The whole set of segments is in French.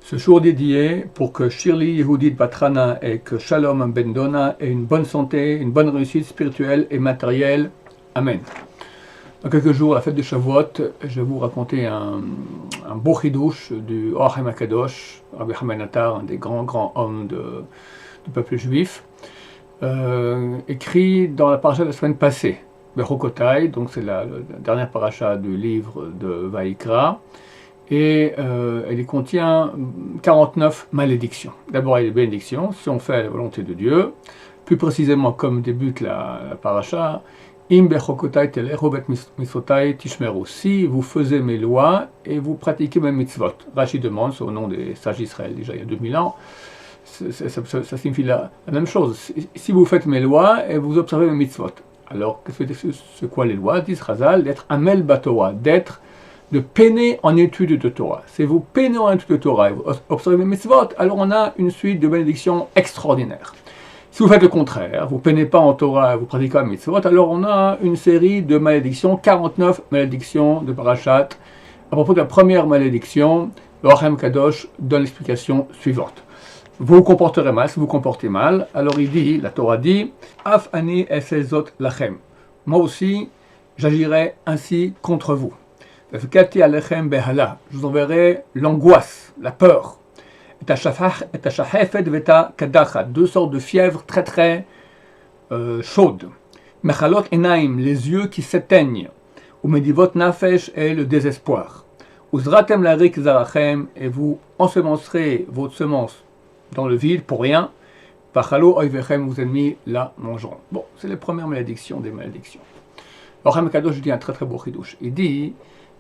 Ce jour dédié pour que Shirley Yehudit Batrana et que Shalom Ben Dona aient une bonne santé, une bonne réussite spirituelle et matérielle. Amen. Dans quelques jours, à la fête de Shavuot, je vais vous raconter un beau chidouche du Or HaChaim HaKadosh, Rabbi Hanan Attar, un des grands hommes du peuple juif, écrit dans la paracha de la semaine passée, Bechokotai, donc c'est la dernière paracha du livre de Vaïkra, et elle contient 49 malédictions. D'abord, il y a les bénédictions, si on fait la volonté de Dieu, plus précisément comme débute la paracha, Im bechokotai telecho bet mitzvotai tishmeru. Si vous faisiez mes lois et vous pratiquez mes mitzvot. Rashi demande, c'est au nom des sages d'Israël, déjà il y a 2000 ans, ça signifie la même chose. Si vous faites mes lois et vous observez mes mitzvot. Alors, c'est quoi les lois? Disent Chazal, d'être amel batorah, de peiner en étude de Torah. Si vous peinez en étude de Torah et vous observez mes mitzvot, alors on a une suite de bénédictions extraordinaires. Si vous faites le contraire, vous ne peinez pas en Torah, vous pratiquez pas mitzvot, alors on a une série de malédictions, 49 malédictions de parashat. À propos de la première malédiction, le Or HaChaim HaKadosh donne l'explication suivante. Vous vous comporterez mal, si vous vous comportez mal, alors il dit, la Torah dit, Af ani esezot lachem. Moi aussi, j'agirai ainsi contre vous. Je vous enverrai l'angoisse, la peur. Deux sortes de fièvres très chaudes. Mechalot enaim, les yeux qui s'éteignent. Ou medivot nafesh, et le désespoir. Uzratem larik zarachem, et vous ensemencerez votre semence dans le vide pour rien. Pachalo oivechem, vos ennemis la mangeront. Bon, c'est les premières malédictions des malédictions. Or HaChaim HaKadosh dit un très beau chidouche. Il dit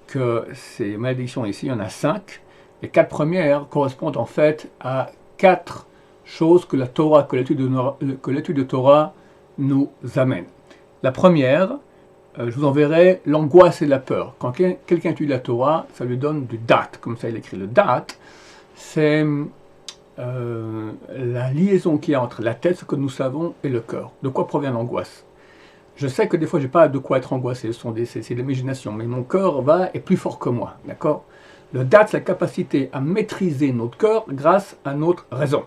que ces malédictions ici, il y en a 5. Les 4 premières correspondent en fait à 4 choses que la Torah, que l'étude de Torah nous amène. La première, je vous enverrai l'angoisse et la peur. Quand quelqu'un étudie la Torah, ça lui donne du date, comme ça il écrit. Le date, c'est la liaison qu'il y a entre la tête, ce que nous savons, et le cœur. De quoi provient l'angoisse? Je sais que des fois, je n'ai pas de quoi être angoissé, c'est l'imagination, mais mon cœur est plus fort que moi, d'accord? Le date, c'est la capacité à maîtriser notre cœur grâce à notre raison.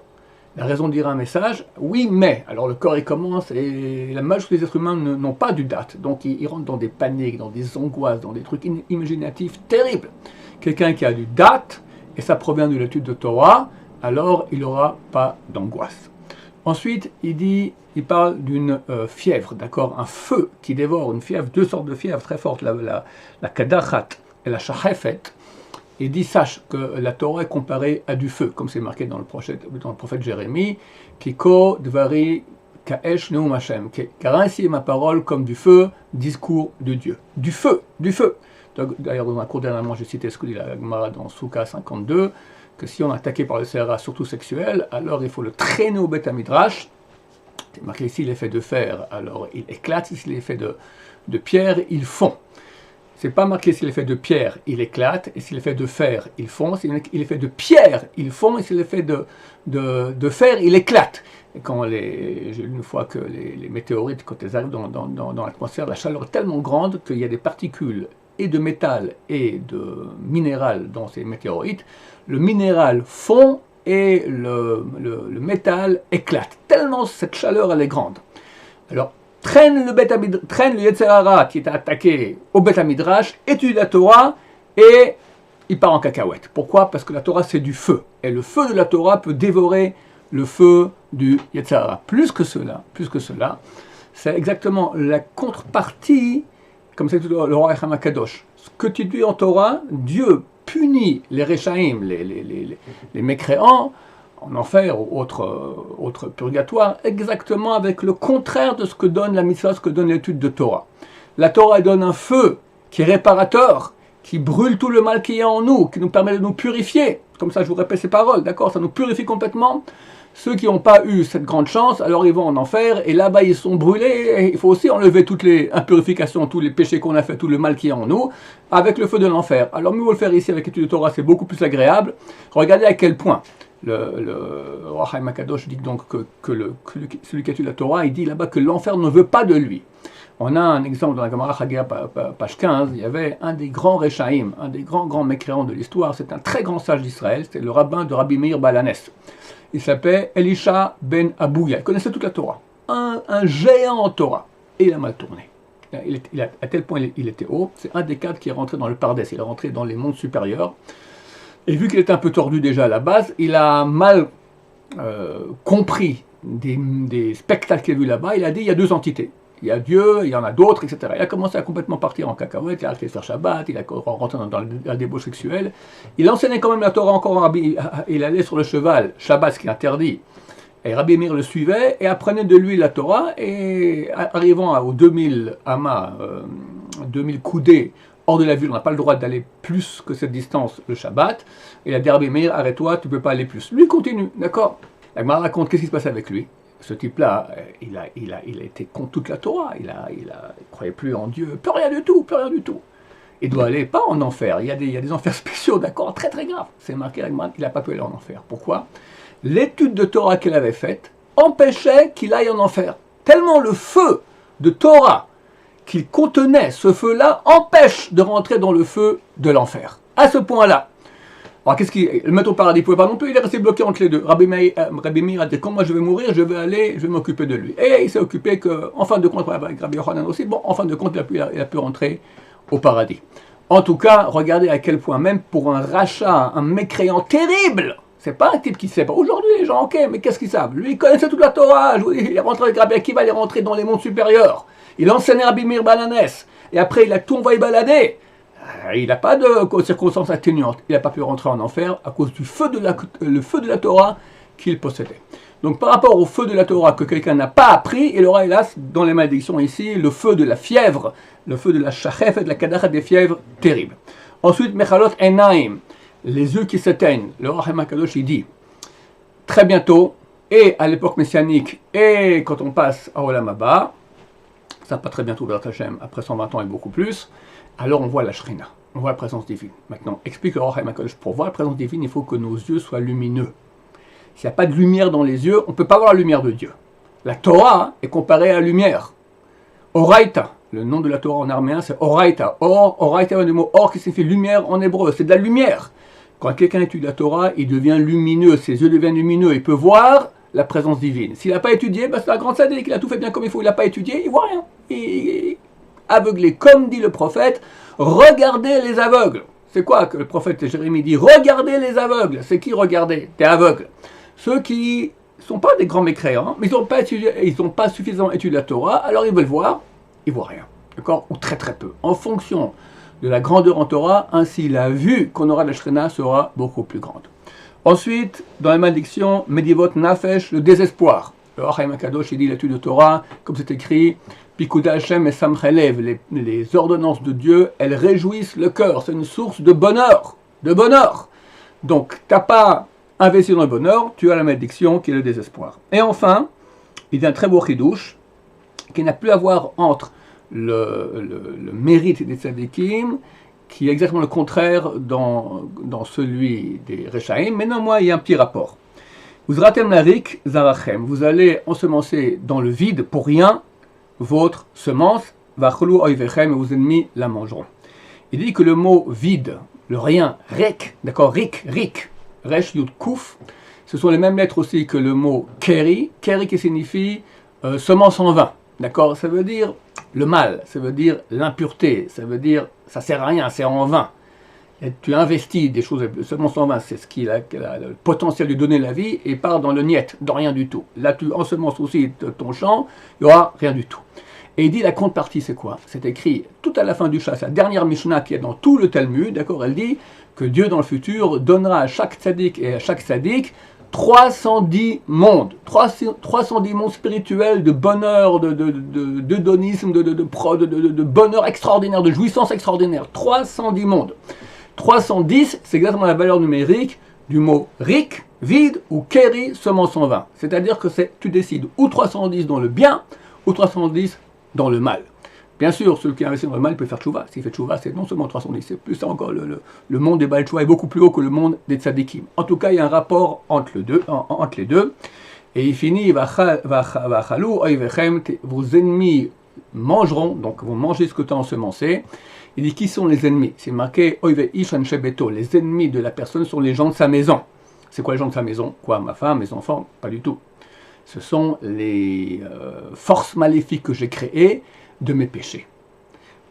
La raison dira un message, oui, mais. Alors le corps, il commence, et la majorité des êtres humains n'ont pas du date. Donc ils rentrent dans des paniques, dans des angoisses, dans des trucs imaginatifs terribles. Quelqu'un qui a du date, et ça provient de l'étude de Torah, alors il n'aura pas d'angoisse. Ensuite, il parle d'une fièvre, d'accord, un feu qui dévore, une fièvre, 2 sortes de fièvres très fortes, la kadachat et la shachefet. Il dit, sache que la Torah est comparée à du feu, comme c'est marqué dans le prophète Jérémie, Kiko dvari kaesh neum Hashem, car ainsi est ma parole comme du feu, discours de Dieu. Du feu. D'ailleurs, dans un cours dernièrement, j'ai cité ce que dit la Gemara dans Souka 52, que si on est attaqué par le Sahara, surtout sexuel, alors il faut le traîner au Beth Midrash. C'est marqué ici, il est fait de fer, alors il éclate, ici il est fait de pierre, il fond. C'est pas marqué s'il est fait de pierre, il éclate, et s'il est fait de fer, il fond. S'il est fait de pierre, il fond, et s'il est fait de fer, il éclate. Et j'ai lu une fois que les météorites, quand elles arrivent dans l'atmosphère, la chaleur est tellement grande qu'il y a des particules et de métal et de minéral dans ces météorites. Le minéral fond et le métal éclate. Tellement cette chaleur, elle est grande. Alors, traîne le Yetzer Hara qui est attaqué au Beth Midrash, étudie la Torah et il part en cacahuète. Pourquoi? Parce que la Torah c'est du feu. Et le feu de la Torah peut dévorer le feu du Yetzer Hara. Plus que cela, c'est exactement la contrepartie, comme c'est le Or HaChaim HaKadosh. Ce que tu dis en Torah, Dieu punit les Réchaïm, les mécréants, en enfer ou autre purgatoire, exactement avec le contraire de ce que donne la mitzvah, ce que donne l'étude de Torah. La Torah donne un feu qui est réparateur, qui brûle tout le mal qu'il y a en nous, qui nous permet de nous purifier. Comme ça, je vous répète ces paroles, d'accord? Ça nous purifie complètement. Ceux qui n'ont pas eu cette grande chance, alors ils vont en enfer, et là-bas ils sont brûlés, et il faut aussi enlever toutes les impurifications, tous les péchés qu'on a fait, tout le mal qu'il y a en nous, avec le feu de l'enfer. Alors mieux vaut le faire ici avec l'étude de Torah, c'est beaucoup plus agréable. Regardez à quel point le Or HaChaim HaKadosh dit donc que celui qui étudie la Torah, il dit là-bas que l'enfer ne veut pas de lui. On a un exemple dans la Gemara Chagia, page 15, il y avait un des grands Rechaïm, un des grands mécréants de l'histoire, c'est un très grand sage d'Israël, c'était le rabbin de Rabbi Meir Balanes. Il s'appelait Elisha ben Abouya, il connaissait toute la Torah, un géant en Torah, et il a mal tourné. À tel point il était haut, c'est un des quatre qui est rentré dans le Pardès, il est rentré dans les mondes supérieurs, et vu qu'il était un peu tordu déjà à la base, il a mal compris des spectacles qu'il a vus là-bas, il a dit il y a deux entités. Il y a Dieu, il y en a d'autres, etc. Il a commencé à complètement partir en cacahuète, il a arrêté de faire Shabbat, il a rentré dans la débauche sexuelle. Il enseignait quand même la Torah encore en Rabbi, il allait sur le cheval, Shabbat, ce qui est interdit. Et Rabbi Meir le suivait et apprenait de lui la Torah, et arrivant aux 2000 amas, 2000 coudées hors de la ville, on n'a pas le droit d'aller plus que cette distance le Shabbat, et il a dit Rabbi Meir, arrête-toi, tu ne peux pas aller plus. Lui continue, d'accord. La Gemara raconte qu'est-ce qui se passe avec lui. Ce type-là, il a été contre toute la Torah, il croyait plus en Dieu, plus rien du tout, plus rien du tout. Il doit aller pas en enfer, il y a des enfers spéciaux, d'accord, très très graves. C'est marqué, il n'a pas pu aller en enfer. Pourquoi? L'étude de Torah qu'il avait faite empêchait qu'il aille en enfer. Tellement le feu de Torah qu'il contenait, ce feu-là, empêche de rentrer dans le feu de l'enfer. À ce point-là. Alors, le maître au paradis ne pouvait pas non plus, il est resté bloqué entre les deux. Rabbi Meir a dit, quand moi je vais mourir, je vais m'occuper de lui. Et il s'est occupé en fin de compte, avec Rabbi Yochanan aussi, en fin de compte, il a pu rentrer au paradis. En tout cas, regardez à quel point, même pour un rachat, un mécréant terrible, c'est pas un type qui sait pas. Aujourd'hui, les gens, ok, mais qu'est-ce qu'ils savent? Lui, il connaissait toute la Torah, il est rentré avec Rabbi Akiva, il est rentré dans les mondes supérieurs. Il enseignait Rabbi Meir Balanes, et après, il a tout envoyé balader. Il n'a pas de circonstances atténuantes. Il n'a pas pu rentrer en enfer à cause du feu de la Torah qu'il possédait. Donc par rapport au feu de la Torah que quelqu'un n'a pas appris, il aura hélas, dans les malédictions ici, le feu de la fièvre, le feu de la shachef et de la kadachat des fièvres terribles. Ensuite, mechalot enaim, les yeux qui s'éteignent. Le Rachem HaKadosh, il dit, très bientôt, et à l'époque messianique, et quand on passe à Olam Haba, ça pas très bientôt vers Hashem, après 120 ans et beaucoup plus, alors on voit la Shrina, on voit la présence divine. Maintenant, explique le Rachem HaKadosh, pour voir la présence divine, il faut que nos yeux soient lumineux. S'il n'y a pas de lumière dans les yeux, on ne peut pas voir la lumière de Dieu. La Torah est comparée à la lumière. Oraita, le nom de la Torah en araméen, c'est Oraita. Oraita vient du mot or qui signifie lumière en hébreu, c'est de la lumière. Quand quelqu'un étudie la Torah, il devient lumineux, ses yeux deviennent lumineux, il peut voir la présence divine. S'il n'a pas étudié, c'est un grand sadique, il a tout fait bien comme il faut, il n'a pas étudié, il ne voit rien. Aveuglé, comme dit le prophète, regardez les aveugles. C'est quoi que le prophète Jérémie dit? Regardez les aveugles. C'est qui regarder? T'es aveugle. Ceux qui ne sont pas des grands mécréants, mais ils n'ont pas suffisamment étudié la Torah, alors ils veulent voir, ils ne voient rien. D'accord? Ou très très peu. En fonction de la grandeur en Torah, ainsi la vue qu'on aura de la Shrina sera beaucoup plus grande. Ensuite, dans la malédiction, Medivot Nafesh, le désespoir. Le Rachem HaKadosh, il dit l'étude de Torah, comme c'est écrit, Pikuda Hashem et Samchelev, les ordonnances de Dieu, elles réjouissent le cœur. C'est une source de bonheur. De bonheur. Donc, tu n'as pas investi dans le bonheur, tu as la malédiction qui est le désespoir. Et enfin, il y a un très beau chidouche qui n'a plus à voir entre le mérite des tzadikim, qui est exactement le contraire dans celui des Rechaim, mais non, moi, il y a un petit rapport. Vous ratem larik zarachem, vous allez ensemencer dans le vide pour rien votre semence, vachlou oivechem, et vos ennemis la mangeront. Il dit que le mot vide, le rien, rek, d'accord, rik, resh yud kouf, ce sont les mêmes lettres aussi que le mot keri qui signifie semence en vain, d'accord, ça veut dire le mal, ça veut dire l'impureté, ça veut dire ça sert à rien, c'est en vain. Et tu investis des choses, semence en vain, c'est ce qui a le potentiel de donner la vie, et part dans le niet, dans rien du tout. Là, tu ensemences aussi ton champ, il n'y aura rien du tout. Et il dit la contrepartie, c'est quoi? C'est écrit tout à la fin du chapitre, la dernière Mishnah qui est dans tout le Talmud, d'accord, elle dit que Dieu dans le futur donnera à chaque tzaddik et à chaque tzaddik 310 mondes, 310 mondes spirituels de bonheur, d'hédonisme, de bonheur extraordinaire, de jouissance extraordinaire. 310 mondes. 310, c'est exactement la valeur numérique du mot rik, vide, ou keri, semence en vain. C'est-à-dire que tu décides ou 310 dans le bien, ou 310 dans le mal. Bien sûr, celui qui investit dans le mal peut faire tchouva. S'il fait tchouva, c'est non seulement 310, c'est plus ça encore. Le monde des Baal Tchouva est beaucoup plus haut que le monde des tzadikim. En tout cas, il y a un rapport entre les deux. Et il finit, vos ennemis mangeront, donc vont manger ce que tu as ensemencé. Il dit qui sont les ennemis? C'est marqué Oive Ish Anshe Beto, les ennemis de la personne sont les gens de sa maison. C'est quoi les gens de sa maison? Quoi, ma femme, mes enfants? Pas du tout. Ce sont les forces maléfiques que j'ai créées de mes péchés.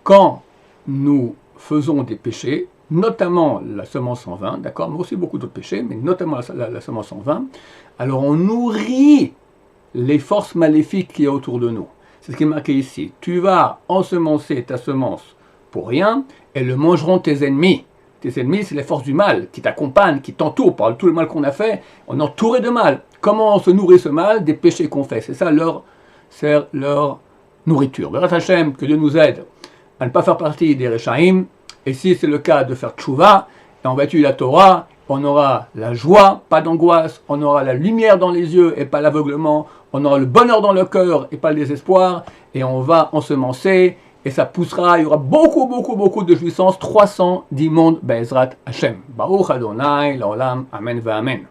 Quand nous faisons des péchés, notamment la semence en vin, d'accord, mais aussi beaucoup d'autres péchés, mais notamment la semence en vin, alors on nourrit les forces maléfiques qu'il y a autour de nous. C'est ce qui est marqué ici. Tu vas ensemencer ta semence pour rien, et le mangeront tes ennemis. Tes ennemis, c'est les forces du mal qui t'accompagnent, qui t'entourent par tout le mal qu'on a fait. On est entouré de mal. Comment on se nourrit ce mal? Des péchés qu'on fait. C'est ça leur nourriture. Bérat Hashem, que Dieu nous aide à ne pas faire partie des Rechaim. Et si c'est le cas de faire tchouva, et on va étudier la Torah, on aura la joie, pas d'angoisse, on aura la lumière dans les yeux et pas l'aveuglement, on aura le bonheur dans le cœur et pas le désespoir, et on va ensemencer, et ça poussera, il y aura beaucoup de jouissance, 310 mondes, Be'ezrat Hashem. Baruch Adonai, l'olam, amen, va amen.